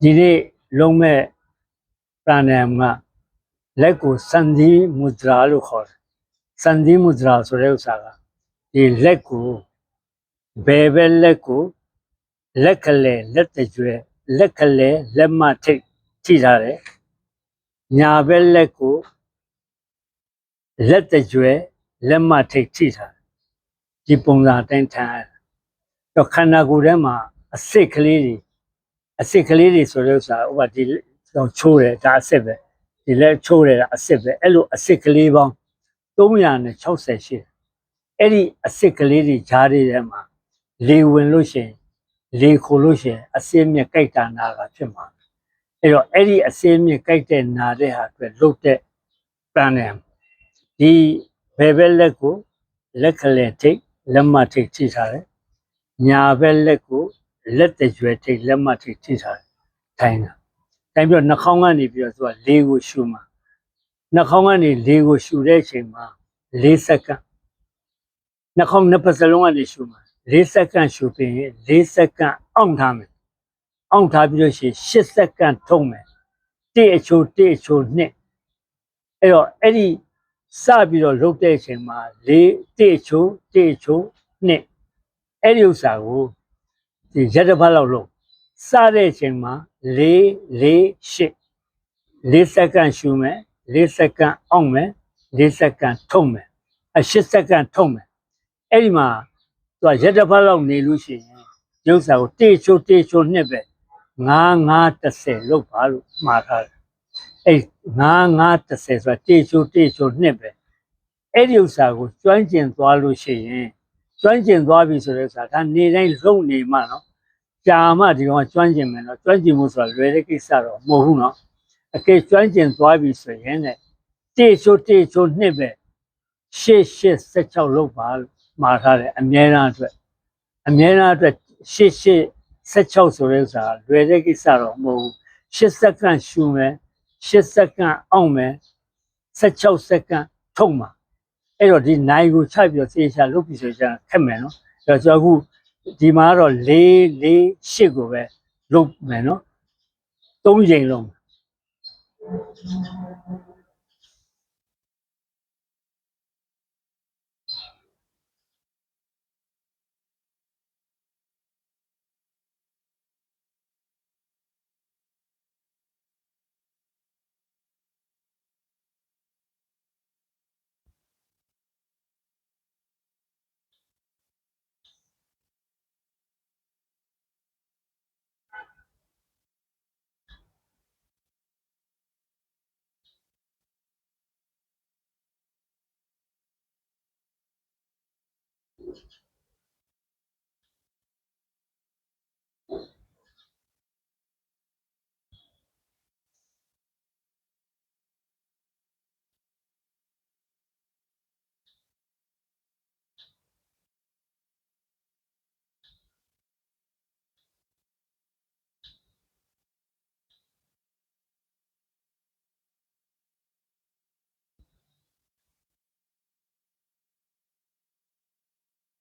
ဒီနေ့လုံးမဲ့ပရဏာမကလက်ကိုစန္ဒီမုဒရာလို့ခေါ်တယ်စန္ဒီမုဒရာဆိုတဲ့ဥစ္စာကဒီလက်ကိုဘယ်ပဲလက်ကိုလက်ကလေးလက်တကြွယ်လက်ကလေးလက်မထိတ်ထိထားတယ်ညာဘက်လက်ကိုလက်တကြွယ်လက်မထိတ်ထိထားတယ်ဒီပုံစံအတိုင်းထားရတယ်တော့ခန္ဓာကိုယ်ထဲမှာအစစ်ကလေးတွေဆိုတဲ့ဥစ္စာဥပမာဒီတော့ချိုးတယ်ဒါအစစ်ပဲဒီလက်ချိုးတယ်ဒါအစစ်ပဲအဲ့လိုအစစ်ကလေးပေါင်း360ရှိတယ်အဲ့ဒီအစစ်ကလေးတွေဂျားတွေထဲမှာလေဝင်လို့ရှိရင်လေခိုလို့ရှိရင်အစစ်မြက်ကြိုက်တာနာတာဖြစ်မှာအဲ့တော့အဲ့ဒီအစစ်မြက်ကြိုက်တဲ့နာတဲ့ဟာအတွက်လုတ်တဲ့ပန်းတယ်ဒီဘယ်ဘက်လက်ကိုလက်ကလေးထိတ်လက်မထိတ်ထိထားတယ်ညာဘက်လက်ကိုလက်တကြွယ်ထိတ်လက်မထိတ်ထိထားတယ်ထိုင်တာထိုင်ပြီးတော့နှာခေါင်းကနေပြီးတော့သူကလေကိုရှူမှာနှာခေါင်းကနေလေကိုရှူတဲ့အချိန်မှာ4စက္ကန့်နှာခေါင်းနှစ်ပတ်စလုံးကနေရှူမှာ4စက္ကန့်ရှူပြီးရင်4စက္ကန့်အောင့်ထားမယ်အောင့်ထားပြီးလို့ရှိရင်8စက္ကန့်ထုံးမယ်1အချိုး2အချိုး2အဲ့တော့အဲ့ဒီစပြီးတော့လုပ်တဲ့အချိန်မှာ1အချိုး2အချိုး2အဲ့ဒီဥစ္စာကိုဒီရက်တစ်ပတ်လောက်လုပ်စတဲ့အချိန်မှာ4စက္ကန့်ရှူမယ်4စက္ကန့်အောင့်မယ်4စက္ကန့်ထုံးမယ်8စက္ကန့်ထုံးမယ်အဲ့ဒီမှာသူကရက်တစ်ပတ်လောက်နေလို့ရှိရင်ဒီဥစ္စာကို1ချိုး1ချိုး2ပဲ9-10လောက်ပါလို့မှားထားတယ်အဲ့9-10ဆိုတာ1ချိုး1ချိုး2ပဲအဲ့ဒီဥစ္စာကိုကျွမ်းကျင်သွားလို့ရှိရင်ကျွမ်းကျင်သွားပြီဆိုတဲ့ဥစ္စာဒါနေတိုင်းလုံနေမှနော်ကြာမှဒီကောင်ကကျွမ်းကျင်မယ်နော်ကျွမ်းကျင်မှုဆိုတာလွယ်တဲ့ကိစ္စတော့မဟုတ်ဘူးနော်အကယ်ကျွမ်းကျင်သွားပြီဆိုရင်တဲ့1ချိုး1ချိုး2ပဲ8-16လောက်ပါလို့မှာထားတယ်အမြဲတမ်းအတွက်8-16ဆိုတဲ့ဥစ္စာလွယ်တဲ့ကိစ္စတော့မဟုတ်ဘူး8စက္ကန့်ရှူမယ်8စက္ကန့်အောင့်မယ်16စက္ကန့်ထုံမှာအဲ့တော့ဒီနိုင်ကိုချပြီးတော့သေချာလုပ်ပြီးဆိုရင်ခက်မယ်နော်အဲ့တော့ကျွန်တော်အခုဒီမှာတော့4-8ကိုပဲလုပ်မယ်နော်3ချိန်လုံး